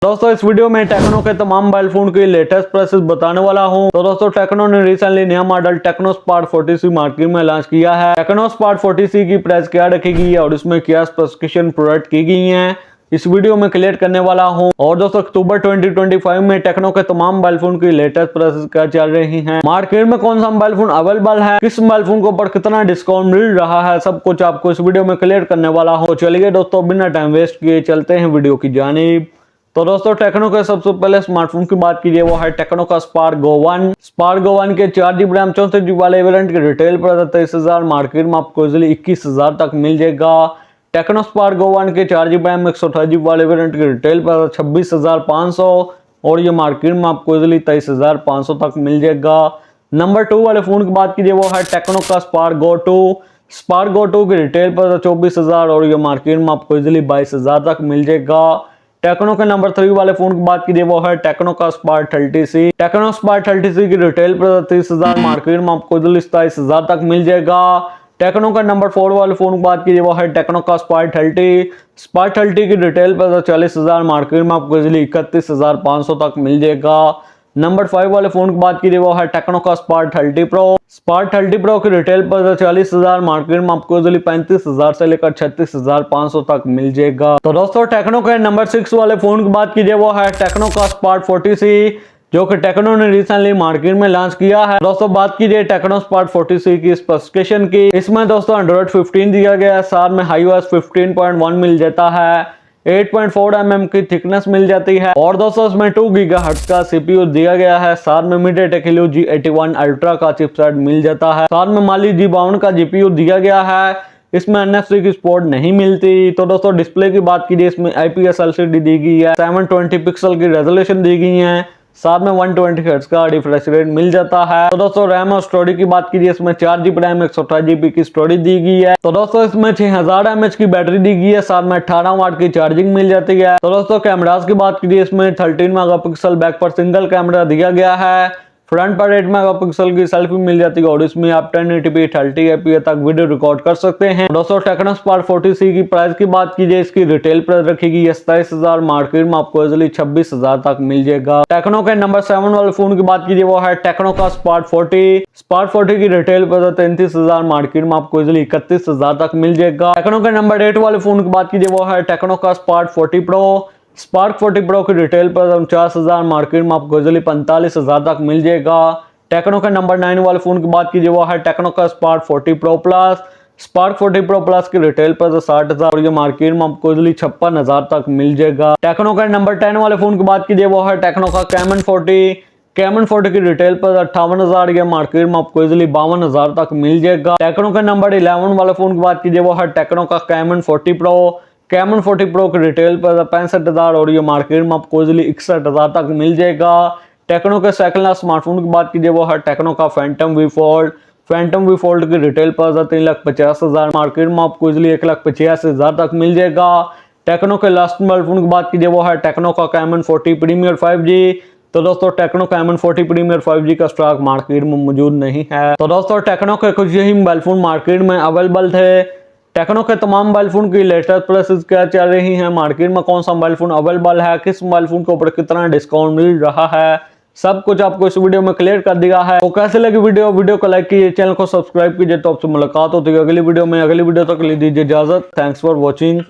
दोस्तों इस वीडियो में टेक्नो के तमाम मोबाइल फोन की लेटेस्ट प्राइसेस बताने वाला हूं। तो दोस्तों टेक्नो ने रिसेंटली नया model Tecno Spark 40C market में लॉन्च किया है। टेक्नो स्पार्क 40C की प्राइस क्या रखेगी और इसमें क्या स्पेसिफिकेशन प्रोवाइड की गई हैं, इस वीडियो में क्लियर करने वाला हूं। और दोस्तों अक्टूबर 2025 में टेक्नो के तमाम मोबाइल फोन की लेटेस्ट प्राइसेस क्या चल रही हैं, मार्केट में कौन सा मोबाइल फोन अवेलेबल है, किस मोबाइल फोन के ऊपर कितना डिस्काउंट मिल रहा है, सब कुछ आपको इस वीडियो में क्लियर करने वाला हूं। चलिए दोस्तों बिना टाइम वेस्ट किए चलते हैं वीडियो की जानिब। तो दोस्तों टेक्नो के सबसे पहले स्मार्टफोन की बात कीजिए वो है टेक्नो का स्पार्क गो 1। स्पार्क गो 1 के 4GB रैम 64GB वाले वेरिएंट के रिटेल पर 23,000, मार्केट में आपको इजिली 21,000 तक मिल जाएगा। टेक्नो स्पार्क गो 1 के 4GB रैम 128GB वाले वेरिएंट के रिटेल पर 26,500 और ये मार्केट में आपको इजिली 23,500 तक मिल जाएगा। नंबर 2 वाले फोन की बात कीजिए वो है टेक्नो का स्पार्क गो 2। स्पार्क गो 2 के रिटेल पर 24,000 और ये मार्केट में आपको इजिली 22,000 तक मिल जाएगा। टेक्नो के नंबर 3 वाले फोन की बात कीजिए वो है टेक्नो का spark 30C। Tecno Spark 30C की रिटेल पर 30,000, मार्केट में आपको 27,000 तक मिल जाएगा। टेक्नो का नंबर 4 वाले फोन की बात कीजिए वो है टेक्नो का स्पार्क 30। स्पार्क 30 की रिटेल पर 40,000, मार्केट में आपको इजिली 31,500 तक मिल जाएगा। नंबर 5 वाले फोन की बात कीजिए वो है टेक्नो का स्पार्क 30 प्रो। स्पार्क 30 प्रो की रिटेल पर 40,000, मार्केट में आपको इजिली 35,000 से लेकर 36,500 तक मिल जाएगा। तो दोस्तों टेक्नो के नंबर 6 वाले फोन की बात कीजिए वो है टेक्नो का स्पार्क 40C, जो कि टेक्नो ने रिसेंटली मार्केट में लॉन्च किया है। दोस्तों बात कीजिए टेक्नो स्पार्क 40C की स्पेसिफिकेशन की, इसमें दोस्तों एंड्रॉइड 15 दिया गया है, साथ में iOS 15.1 मिल जाता है, 8.4 mm की थिकनेस मिल जाती है और दोस्तों इसमें 2 GHz का CPU दिया गया है, साथ में MediaTek Helio G81 Ultra का चिपसेट मिल जाता है, साथ में Mali G52 का GPU दिया गया है। इसमें NFC की सपोर्ट नहीं मिलती। तो दोस्तों डिस्प्ले की बात कीजिए, इसमें IPS LCD दी गई है, 720 पिक्सल की रेजोल्यूशन दी गई है, साथ में 120 हर्ट्ज का रिफ्रेश रेट मिल जाता है। तो दोस्तों रैम और स्टोरेज की बात कीजिए, इसमें 4GB रैम 128GB की स्टोरेज दी गई है। तो दोस्तों इसमें 6000 mAh की बैटरी दी गई है, साथ में 18 वाट की चार्जिंग मिल जाती है। तो दोस्तों कैमरास की बात कीजिए, इसमें 13 मेगापिक्सल बैक पर सिंगल कैमरा दिया गया है, फ्रंट पर 8 मेगापिक्सल की सेल्फी मिल जाती है और इसमें आप 1080p 30fps तक वीडियो रिकॉर्ड कर सकते हैं। दोस्तों टेक्नो स्पार्क 40C की प्राइस की बात कीजिए, इसकी रिटेल प्राइस रखेगी 27,000, मार्केट में आपको इजिली 26,000 तक मिल जाएगा। टेक्नो के नंबर 7 वाले फोन की बात कीजिए वो है टेक्नो का स्पार्क 40। स्पार्क 40 की रिटेल प्राइस 33,000, मार्केट में आपको इजिली 31,000 तक मिल जाएगा। टेक्नो के नंबर 8 वाले फोन की बात कीजिए वो है टेक्नो का स्पार्क 40 प्रो। स्पार्क 40 प्रो की रिटेल पर 49,000, मार्केट में आपको इजिली 45,000 तक मिल जाएगा। टेक्नो के नंबर 9 वाले फोन की बात कीजिए वो है टेक्नो का spark 40 pro plus. Spark 40 pro plus की रिटेल पर 60,000 और ये मार्केट में आपको इजिली 56,000 तक मिल जाएगा। टेक्नो के नंबर 10 वाले फोन की बात कीजिए वो है टेक्नो का कैमन 40। कैमन 40 की रिटेल पर 58,000, ये मार्केट में आपको इजिली 52,000 तक मिल जाएगा। टेक्नो के नंबर 11 वाले फोन की बात कीजिए वो है टेक्नो का कैमन 40 प्रो। कैमन 40 प्रो की रिटेल पर 65,000 और ये मार्केट में आपको इजिली 61,000 तक मिल जाएगा। टेक्नो के सेकंड लास्ट स्मार्टफोन की बात कीजिए वो है टेक्नो का Phantom V fold. Phantom V fold की रिटेल पर 3,50,000, मार्केट में आपको इजिली 1,85,000 तक मिल जाएगा। टेक्नो के लास्ट मोबाइल फोन की बात कीजिए वो है टेक्नो का कैमन 40 प्रीमियर 5G। तो दोस्तों टेक्नो कैमन 40 प्रीमियर 5G का स्टॉक मार्केट में मौजूद नहीं है। तो दोस्तों टेक्नो के कुछ यही मोबाइल फोन मार्केट में अवेलेबल थे। टेक्नो के तमाम मोबाइल फोन की लेटेस्ट प्राइसेस क्या चल रही हैं, मार्केट में कौन सा मोबाइल फोन अवेलेबल है, किस मोबाइल फोन के ऊपर कितना डिस्काउंट मिल रहा है, सब कुछ आपको इस वीडियो में क्लियर कर दिया है। तो कैसे लगी वीडियो को लाइक कीजिए, चैनल को सब्सक्राइब कीजिए। तो आपसे मुलाकात होती है अगली वीडियो में। अगली वीडियो तक ले दीजिए इजाजत। Thanks for watching.